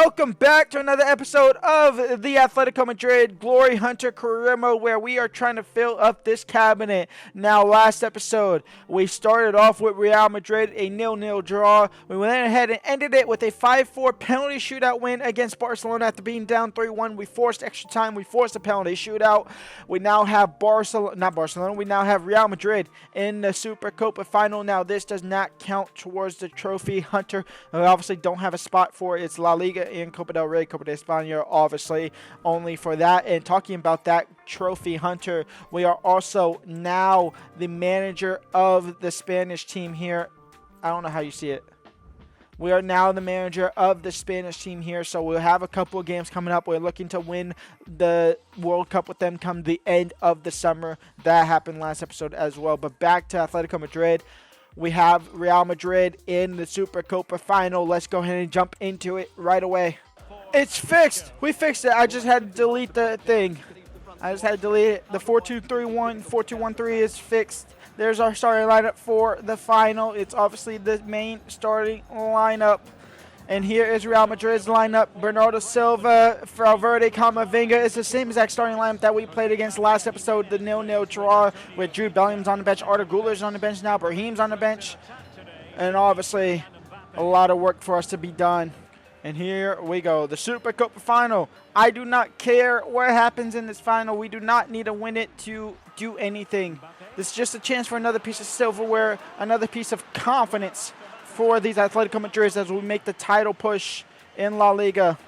welcome back to another episode of the Atletico Madrid Glory Hunter Career Mode, where we are trying to fill up this cabinet. Now, last episode, we started off with Real Madrid, a 0-0 draw. We went ahead and ended it with a 5-4 penalty shootout win against Barcelona after being down 3-1. We forced extra time. We forced a penalty shootout. We now have we now have Real Madrid in the Supercopa final. Now, this does not count towards the Trophy Hunter. We obviously don't have a spot for it. It's La Liga and Copa del Rey, Copa de España, obviously only for that. And talking about that Trophy Hunter, we are also now the manager of the Spanish team here. I don't know how you see it. We are now the manager of the Spanish team here, so we'll have a couple of games coming up. We're looking to win the World Cup with them come the end of the summer. That happened last episode as well. But back to Atletico Madrid. We have Real Madrid in the Supercopa final. Let's go ahead and jump into it right away. It's fixed. We fixed it. I just had to delete the thing. I just had to delete it. The 4-2-3-1, 4-2-1-3 is fixed. There's our starting lineup for the final. It's obviously the main starting lineup. And here is Real Madrid's lineup. Bernardo Silva, Valverde, Camavinga. It's the same exact starting lineup that we played against last episode, the 0-0 draw, with Jude Bellingham's on the bench. Arda Güler's on the bench now. Brahim's on the bench. And obviously, a lot of work for us to be done. And here we go, the Supercopa final. I do not care what happens in this final. We do not need to win it to do anything. This is just a chance for another piece of silverware, another piece of confidence for these Atletico Madrid as we make the title push in La Liga.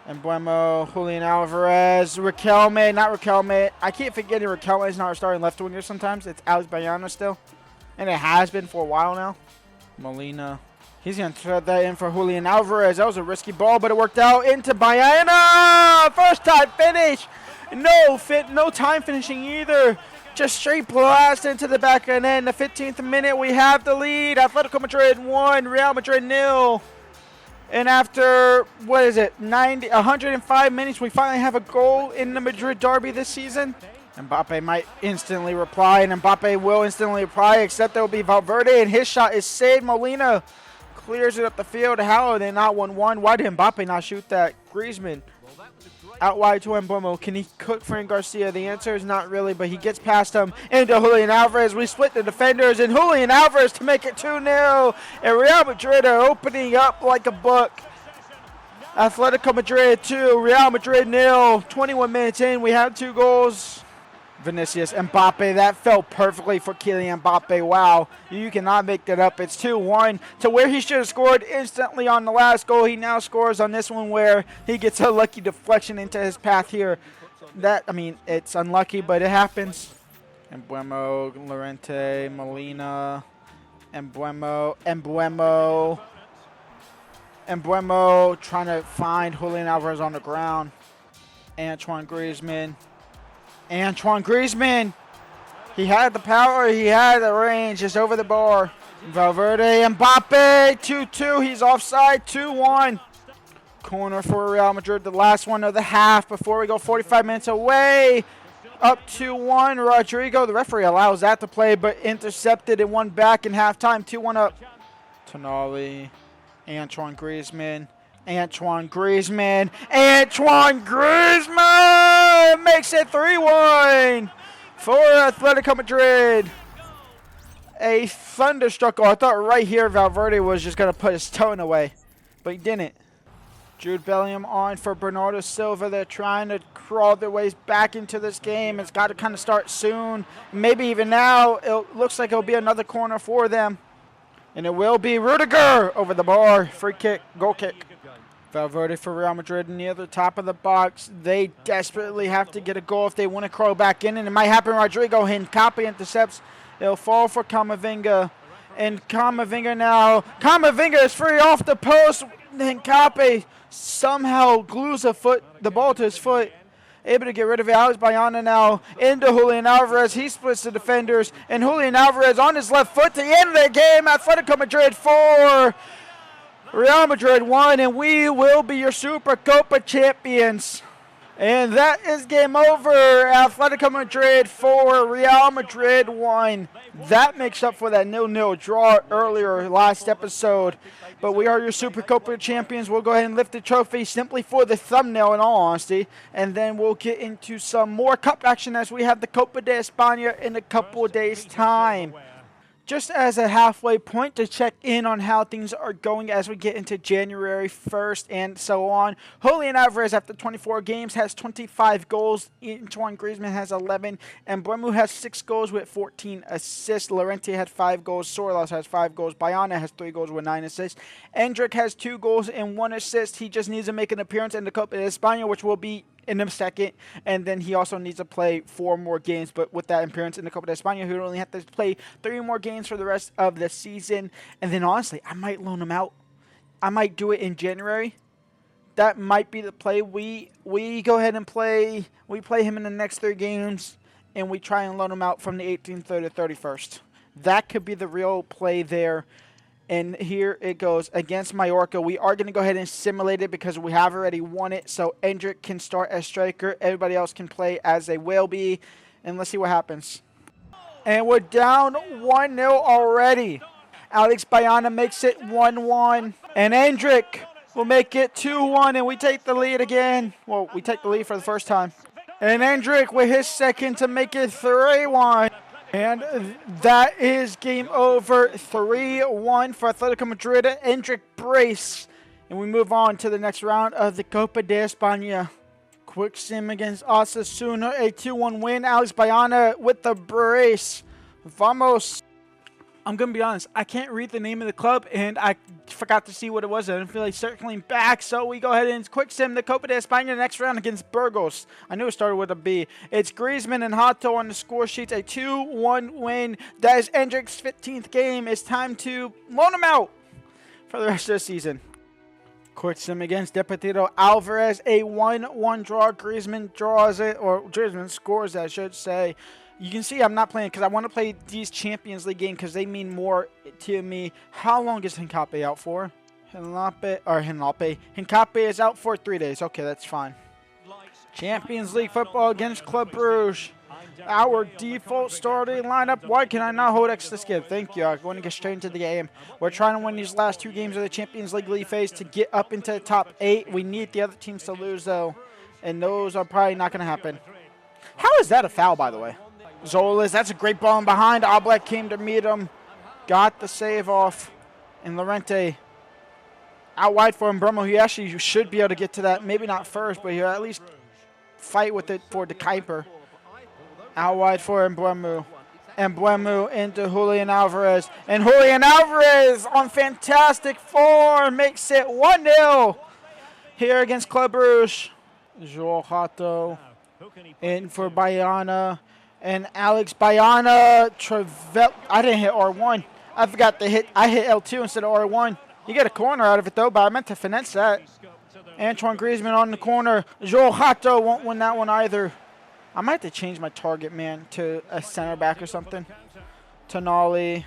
And Buemo, Julian Alvarez, Riquelme. I keep forgetting Riquelme is not our starting left winger sometimes. It's Alex Bayana still. And it has been for a while now. Molina. He's going to thread that in for Julian Alvarez. That was a risky ball, but it worked out into Bayana. First time finish. No time finishing either. Just straight blast into the back, and then the 15th minute, we have the lead. Atletico Madrid 1, Real Madrid 0. And after, 105 minutes, we finally have a goal in the Madrid derby this season. Mbappe might instantly reply, and Mbappe will instantly reply, except there will be Valverde, and his shot is saved. Molina clears it up the field. How are they not 1-1? Why did Mbappe not shoot that? Griezmann out wide to Mbuemo. Can he cook Fran Garcia? The answer is not really, but he gets past him into Julian Alvarez. We split the defenders, and Julian Alvarez to make it 2-0. And Real Madrid are opening up like a book. Atletico Madrid 2, Real Madrid 0. 21 minutes in, we have 2 goals. Vinicius, Mbappe, that fell perfectly for Kylian Mbappe. Wow, you cannot make that up. It's 2-1 to where he should have scored instantly on the last goal. He now scores on this one where he gets a lucky deflection into his path here. It's unlucky, but it happens. Mbuemo, Llorente, Molina, Mbuemo trying to find Julian Alvarez on the ground. Antoine Griezmann, he had the power, he had the range, just over the bar. Valverde, Mbappe, 2-2, he's offside, 2-1. Corner for Real Madrid, the last one of the half before we go 45 minutes away. Up 2-1, Rodrigo, the referee allows that to play, but intercepted and won back in halftime, 2-1 up. Tonali, Antoine Griezmann makes it 3-1 for Atletico Madrid. A thunderstruck goal. I thought right here Valverde was just going to put his toe in the way, but he didn't. Jude Bellingham on for Bernardo Silva. They're trying to crawl their ways back into this game. It's got to kind of start soon. Maybe even now. It looks like it'll be another corner for them. And it will be Rudiger over the bar. Free kick, goal kick. Valverde for Real Madrid near the top of the box. They desperately have to get a goal if they want to crawl back in, and it might happen. Rodrigo, Hincapié intercepts. It'll fall for Camavinga. And Camavinga is free off the post. Hincapié somehow glues the ball to his foot. Able to get rid of it. Alex Bayana now into Julian Alvarez. He splits the defenders. And Julian Alvarez on his left foot to the end of the game. Atletico Madrid 4. Real Madrid 1, and we will be your Supercopa champions. And that is game over. Atletico Madrid 4, Real Madrid 1. That makes up for that 0-0 draw earlier last episode. But we are your Supercopa champions. We'll go ahead and lift the trophy simply for the thumbnail in all honesty. And then we'll get into some more cup action as we have the Copa de España in a couple of days' time. Just as a halfway point to check in on how things are going as we get into January 1st and so on. Julian Alvarez, after 24 games, has 25 goals. Antoine Griezmann has 11. And Bremu has 6 goals with 14 assists. Llorente had 5 goals. Sorloth has 5 goals. Bayana has 3 goals with 9 assists. Endrick has 2 goals and 1 assist. He just needs to make an appearance in the Copa de España, which will be in a second, and then he also needs to play 4 more games, but with that appearance in the Copa de España, he would only have to play 3 more games for the rest of the season, and then honestly, I might loan him out. I might do it in January. That might be the play. We go ahead and play him in the next 3 games, and we try and loan him out from the 18th to the 31st. That could be the real play there. And here it goes against Mallorca. We are going to go ahead and simulate it because we have already won it. So Endrick can start as striker. Everybody else can play as they will be. And let's see what happens. And we're down 1-0 already. Alex Bayana makes it 1-1. And Endrick will make it 2-1. And we take the lead again. Well, we take the lead for the first time. And Endrick with his second to make it 3-1. And that is game over, 3-1 for Atletico Madrid. Endrick brace. And we move on to the next round of the Copa de España. Quick sim against Osasuna, a 2-1 win. Alex Bayana with the brace. Vamos. I'm going to be honest, I can't read the name of the club, and I forgot to see what it was. I didn't feel like circling back, so we go ahead and quick sim the Copa de España next round against Burgos. I knew it started with a B. It's Griezmann and Hato on the score sheets, a 2-1 win. That is Endrick's 15th game. It's time to loan him out for the rest of the season. Quick sim against Deportivo Alvarez, a 1-1 draw. Griezmann draws it, or Griezmann scores, I should say. You can see I'm not playing because I want to play these Champions League games because they mean more to me. How long is Hincapié out for? Hincapié is out for 3 days. Okay, that's fine. Champions League football against Club Brugge. Our default starting lineup. Why can I not hold extra skip? Thank you. I want to get straight into the game. We're trying to win these last 2 games of the Champions League phase to get up into the top 8. We need the other teams to lose, though. And those are probably not going to happen. How is that a foul, by the way? Zolas, that's a great ball in behind. Oblak came to meet him. Got the save off. And Llorente out wide for Bremo. He actually should be able to get to that. Maybe not first, but he'll at least fight with it for the Kuiper. Out wide for Bremo. And Bremo into Julian Alvarez. And Julian Alvarez on fantastic form makes it 1-0 here against Club Brugge. João Hato in for Bayana. And Alex Bayana, I didn't hit R1. I forgot to hit. I hit L2 instead of R1. You get a corner out of it, though, but I meant to finesse that. Antoine Griezmann on the corner. João Hato won't win that one either. I might have to change my target man to a center back or something. Tonali,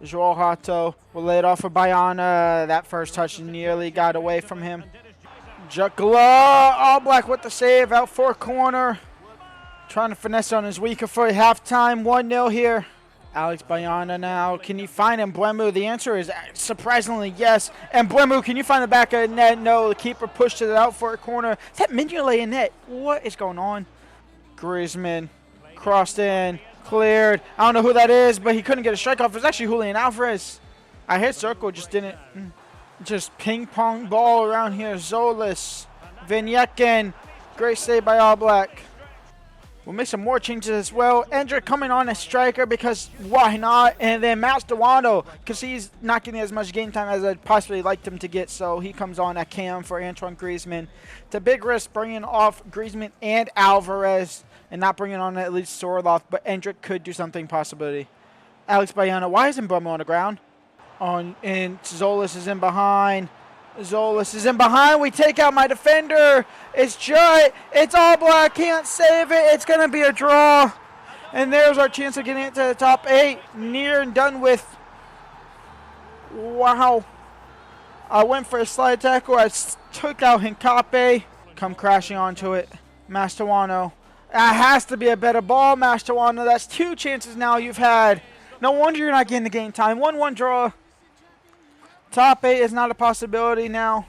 João Hato will lay it off for Bayana. That first touch nearly got away from him. Jukla, Oblak with the save out for corner. Trying to finesse on his weaker foot. Halftime, 1-0 here. Alex Bayana now. Can you find Bremu? The answer is surprisingly yes. And Bremu, can you find the back of the net? No, the keeper pushed it out for a corner. Is that Mignolet in net? What is going on? Griezmann crossed in, cleared. I don't know who that is, but he couldn't get a strike off. It was actually Julian Alvarez. I hit circle, just didn't. Just ping pong ball around here. Zolas, Vignekin, great save by Oblak. We'll make some more changes as well. Endrick coming on as striker because why not? And then Mascherano, because he's not getting as much game time as I'd possibly liked him to get, so he comes on at cam for Antoine Griezmann. It's a big risk bringing off Griezmann and Alvarez and not bringing on at least Sorloth, but Endrick could do something possibility. Alex Bayana, why isn't Bremo on the ground? And Zolas is in behind. Zolas is in behind. We take out my defender. It's Judd. It's Oblak. Can't save it. It's going to be a draw. And there's our chance of getting into the top 8. Near and done with. Wow. I went for a slide tackle. I took out Hincapié. Come crashing onto it. Mastuano. That has to be a better ball, Mastuano. That's 2 chances now you've had. No wonder you're not getting the game time. 1-1 draw. Top 8 is not a possibility now.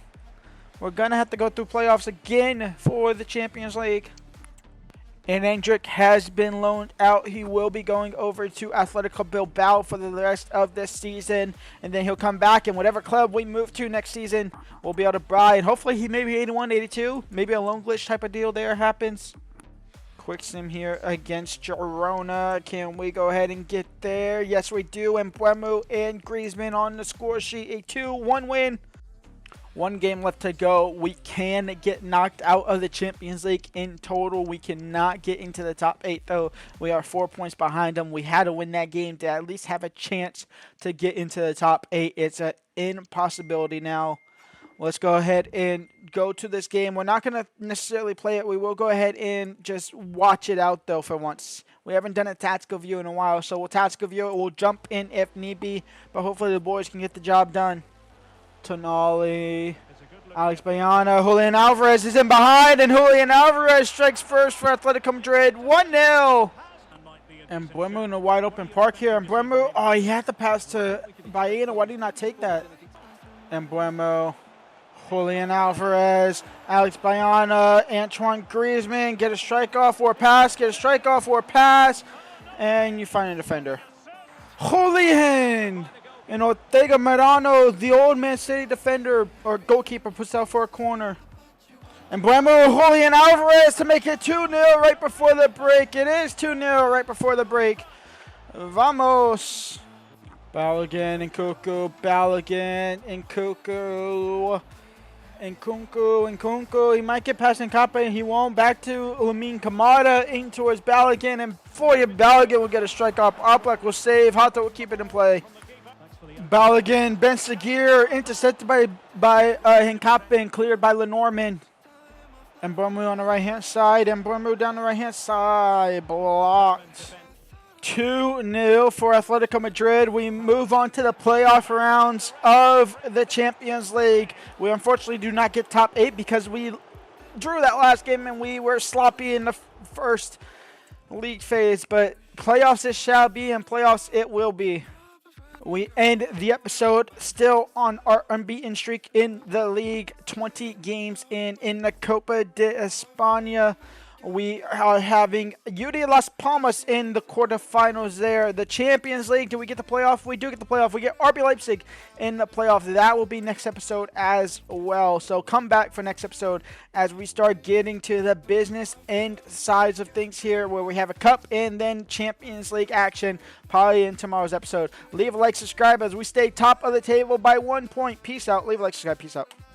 We're going to have to go through playoffs again for the Champions League. And Endrick has been loaned out. He will be going over to Atletico Bilbao for the rest of this season. And then he'll come back, and whatever club we move to next season, we'll be able to buy. And hopefully he maybe 81, 82. Maybe a loan glitch type of deal there happens. Quick sim here against Girona. Can we go ahead and get there? Yes, we do. And Buemo and Griezmann on the score sheet. A 2-1 win. 1 game left to go. We can get knocked out of the Champions League in total. We cannot get into the top 8, though. We are 4 points behind them. We had to win that game to at least have a chance to get into the top 8. It's an impossibility now. Let's go ahead and go to this game. We're not going to necessarily play it. We will go ahead and just watch it out, though, for once. We haven't done a tactical view in a while, so we'll tactical view it. We'll jump in if need be, but hopefully the boys can get the job done. Tonali, Alex Bayana, Julian Alvarez is in behind, and Julian Alvarez strikes first for Atletico Madrid, 1-0. And Buemo in a wide open park here, and Buemo, oh, he had to pass to Bayana. Why did he not take that? And Buemo, Julian Alvarez, Alex Bayana, Antoine Griezmann, get a strike off or pass, and you find a defender. Julian! And Ortega Marano, the old Man City defender or goalkeeper, puts out for a corner. And Buemo, Julian Alvarez to make it 2-0 right before the break. It is 2-0 right before the break. Vamos. Balogun and Nkunku, Balogun and Nkunku. He might get past Nkape and he won't. Back to Lamine Kamara, in towards Balogun. And for you, Balogun will get a strike off. Oblak will save. Hato will keep it in play. Balogun, Ben Seguir, intercepted by Nkape and cleared by Lenormand. And Buemo on the right-hand side, and Buemo down the right-hand side, blocked. 2-0 for Atletico Madrid. We move on to the playoff rounds of the Champions League. We unfortunately do not get top 8 because we drew that last game and we were sloppy in the first league phase. But playoffs it shall be, and playoffs it will be. We end the episode still on our unbeaten streak in the league, 20 games in the Copa de España. We are having UD Las Palmas in the quarterfinals there. The Champions League, do we get the playoff? We do get the playoff. We get RB Leipzig in the playoff. That will be next episode as well. So come back for next episode as we start getting to the business end sides of things here, where we have a cup and then Champions League action probably in tomorrow's episode. Leave a like, subscribe as we stay top of the table by 1 point. Peace out. Leave a like, subscribe. Peace out.